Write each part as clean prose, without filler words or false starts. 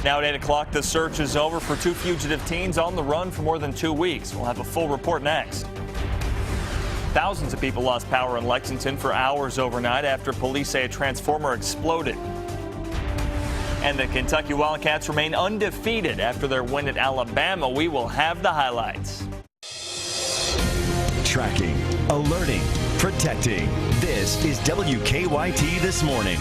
Now at 8 o'clock, the search is over for two fugitive teens on the run for more than 2 weeks. We'll have a full report next. Thousands of people lost power in Lexington for hours overnight after police say a transformer exploded. And the Kentucky Wildcats remain undefeated after their win at Alabama. We will have the highlights. Tracking, alerting, protecting. This is WKYT This Morning.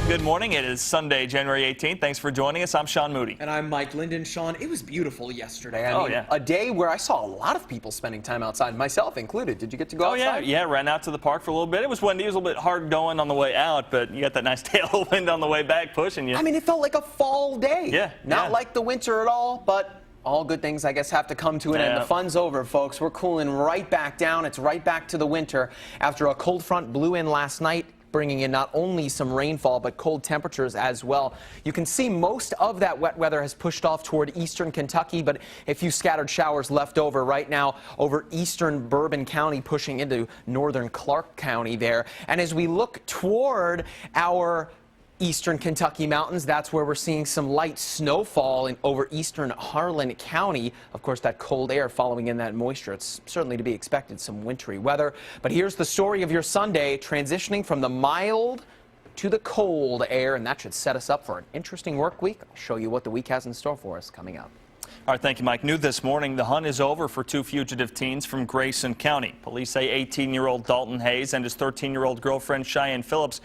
Good morning. It is Sunday, January 18th. Thanks for joining us. I'm Sean Moody. And I'm Mike Linden. Sean, it was beautiful yesterday. I mean, a day where I saw a lot of people spending time outside, myself included. Did you get to go outside? Yeah, ran out to the park for a little bit. It was windy. It was a little bit hard going on the way out, but you got that nice tailwind on the way back pushing you. I mean, it felt like a fall day. Yeah. Not like the winter at all, but all good things, I guess, have to come to an end. The fun's over, folks. We're cooling right back down. It's right back to the winter after a cold front blew in last night, bringing in not only some rainfall, but cold temperatures as well. You can see most of that wet weather has pushed off toward eastern Kentucky, but a few scattered showers left over right now over eastern Bourbon County, pushing into northern Clark County there. And as we look toward our eastern Kentucky mountains, that's where we're seeing some light snowfall over eastern Harlan County. Of course, that cold air following in that moisture. It's certainly to be expected, some wintry weather. But here's the story of your Sunday, transitioning from the mild to the cold air, and that should set us up for an interesting work week. I'll show you what the week has in store for us coming up. All right, thank you, Mike. New this morning, the hunt is over for two fugitive teens from Grayson County. Police say 18-year-old Dalton Hayes and his 13-year-old girlfriend Cheyenne Phillips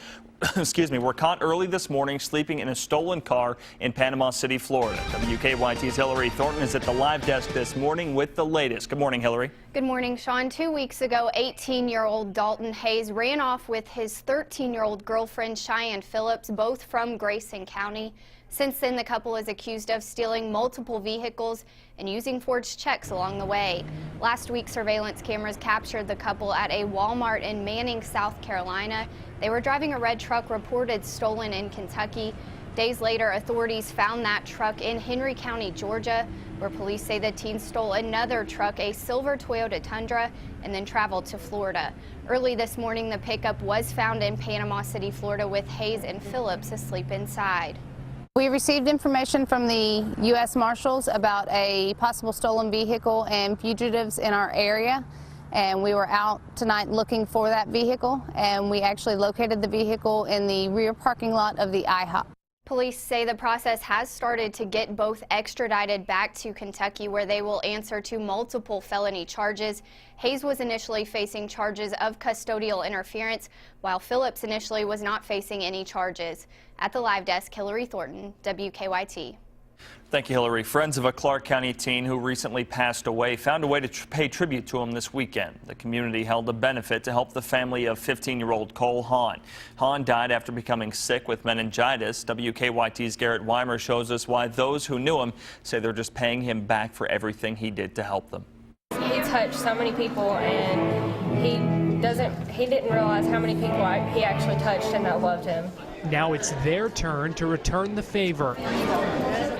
were caught early this morning sleeping in a stolen car in Panama City, Florida. WKYT's Hillary Thornton is at the live desk this morning with the latest. Good morning, Hillary. Good morning, Sean. 2 weeks ago, 18-year-old Dalton Hayes ran off with his 13-year-old girlfriend Cheyenne Phillips, both from Grayson County. Since then, the couple is accused of stealing multiple vehicles and using forged checks along the way. Last week, surveillance cameras captured the couple at a Walmart in Manning, South Carolina. They were driving a red truck reported stolen in Kentucky. Days later, authorities found that truck in Henry County, Georgia, where police say the teens stole another truck, a silver Toyota Tundra, and then traveled to Florida. Early this morning, the pickup was found in Panama City, Florida, with Hayes and Phillips asleep inside. We received information from the U.S. Marshals about a possible stolen vehicle and fugitives in our area, and we were out tonight looking for that vehicle, and we actually located the vehicle in the rear parking lot of the IHOP. Police say the process has started to get both extradited back to Kentucky, where they will answer to multiple felony charges. Hayes was initially facing charges of custodial interference, while Phillips initially was not facing any charges. At the live desk, Hillary Thornton, WKYT. Thank you, Hillary. Friends of a Clark County teen who recently passed away found a way to pay tribute to him this weekend. The community held a benefit to help the family of 15-year-old Cole Hahn. Hahn died after becoming sick with meningitis. WKYT's Garrett Weimer shows us why those who knew him say they're just paying him back for everything he did to help them. He touched so many people, and he didn't realize how many people he actually touched and that loved him. Now it's their turn to return the favor.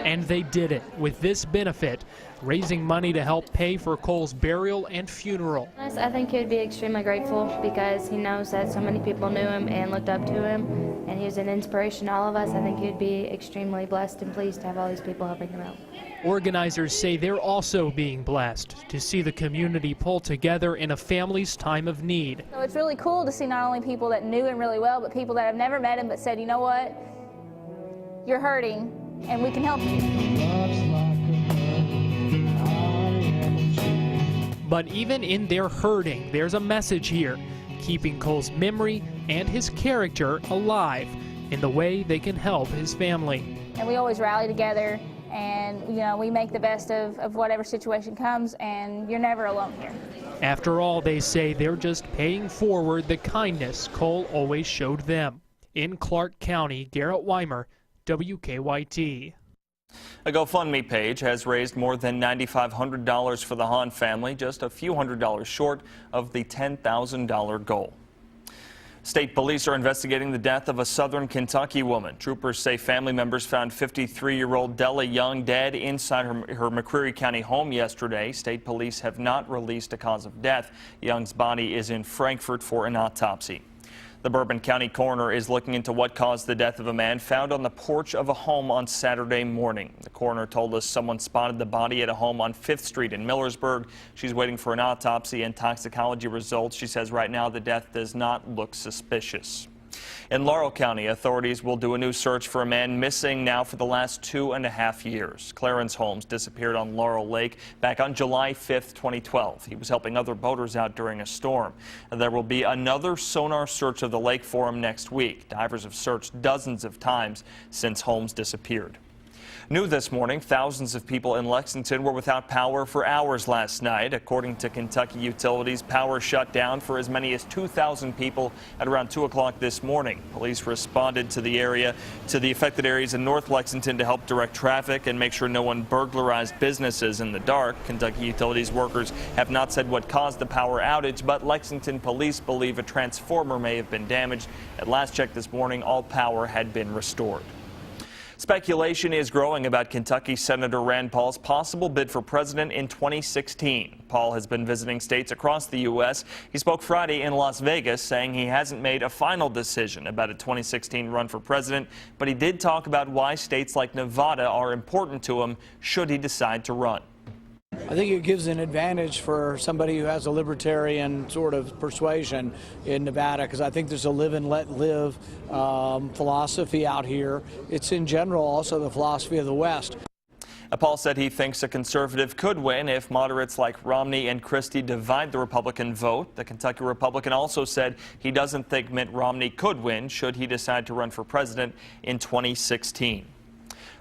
And they did it with this benefit, raising money to help pay for Cole's burial and funeral. I think he would be extremely grateful because he knows that so many people knew him and looked up to him, and he was an inspiration to all of us. I think he'd be extremely blessed and pleased to have all these people helping him out. Organizers say they're also being blessed to see the community pull together in a family's time of need. So it's really cool to see not only people that knew him really well, but people that have never met him but said, you know what, you're hurting and we can help you. But even in their hurting, there's a message here, keeping Cole's memory and his character alive in the way they can help his family. And we always rally together, and you know, we make the best of whatever situation comes, and you're never alone here. After all, they say they're just paying forward the kindness Cole always showed them. In Clark County, Garrett Weimer, WKYT. A GoFundMe page has raised more than $9,500 for the Hahn family, just a few $100s short of the $10,000 goal. State police are investigating the death of a southern Kentucky woman. Troopers say family members found 53-year-old Della Young dead inside her McCreary County home yesterday. State police have not released a cause of death. Young's body is in Frankfort for an autopsy. The Bourbon County coroner is looking into what caused the death of a man found on the porch of a home on Saturday morning. The coroner told us someone spotted the body at a home on 5th Street in Millersburg. She's waiting for an autopsy and toxicology results. She says right now the death does not look suspicious. In Laurel County, authorities will do a new search for a man missing now for the last 2.5 years. Clarence Holmes disappeared on Laurel Lake back on July 5th, 2012. He was helping other boaters out during a storm. There will be another sonar search of the lake for him next week. Divers have searched dozens of times since Holmes disappeared. New this morning, thousands of people in Lexington were without power for hours last night. According to Kentucky Utilities, power shut down for as many as 2,000 people at around 2 o'clock this morning. Police responded to the affected areas in North Lexington to help direct traffic and make sure no one burglarized businesses in the dark. Kentucky Utilities workers have not said what caused the power outage, but Lexington police believe a transformer may have been damaged. At last check this morning, all power had been restored. Speculation is growing about Kentucky Senator Rand Paul's possible bid for president in 2016. Paul has been visiting states across the U.S. He spoke Friday in Las Vegas, saying he hasn't made a final decision about a 2016 run for president, but he did talk about why states like Nevada are important to him should he decide to run. I think it gives an advantage for somebody who has a libertarian sort of persuasion in Nevada, because I think there's a live and let live philosophy out here. It's in general also the philosophy of the West. Paul said he thinks a conservative could win if moderates like Romney and Christie divide the Republican vote. The Kentucky Republican also said he doesn't think Mitt Romney could win should he decide to run for president in 2016.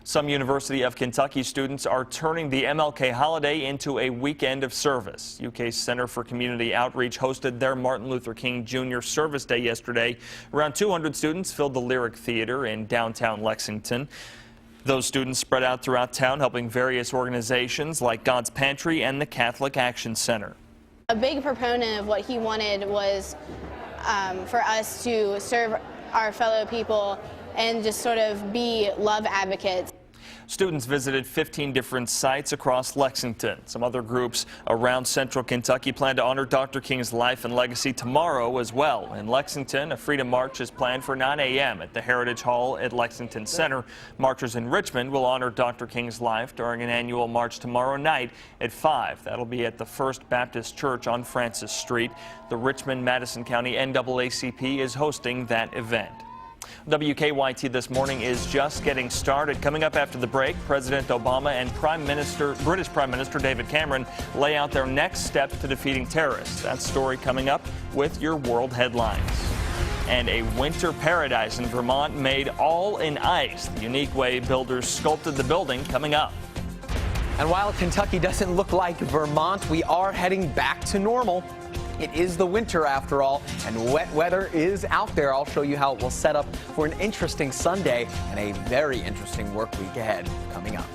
Some University of Kentucky students are turning the MLK holiday into a weekend of service. UK's Center for Community Outreach hosted their Martin Luther King Jr. Service Day yesterday. Around 200 students filled the Lyric Theater in downtown Lexington. Those students spread out throughout town, helping various organizations like God's Pantry and the Catholic Action Center. A big proponent of what he wanted was for us to serve our fellow people and just sort of be love advocates. Students visited 15 different sites across Lexington. Some other groups around central Kentucky plan to honor Dr. King's life and legacy tomorrow as well. In Lexington, a Freedom March is planned for 9 a.m. at the Heritage Hall at Lexington Center. Marchers in Richmond will honor Dr. King's life during an annual march tomorrow night at 5. That'll be at the First Baptist Church on Francis Street. The Richmond-Madison County NAACP is hosting that event. WKYT This Morning is just getting started. Coming up after the break, President Obama and British Prime Minister David Cameron lay out their next steps to defeating terrorists. That story coming up with your world headlines. And a winter paradise in Vermont made all in ice. The unique way builders sculpted the building coming up. And while Kentucky doesn't look like Vermont, we are heading back to normal. It is the winter after all, and wet weather is out there. I'll show you how it will set up for an interesting Sunday and a very interesting work week ahead coming up.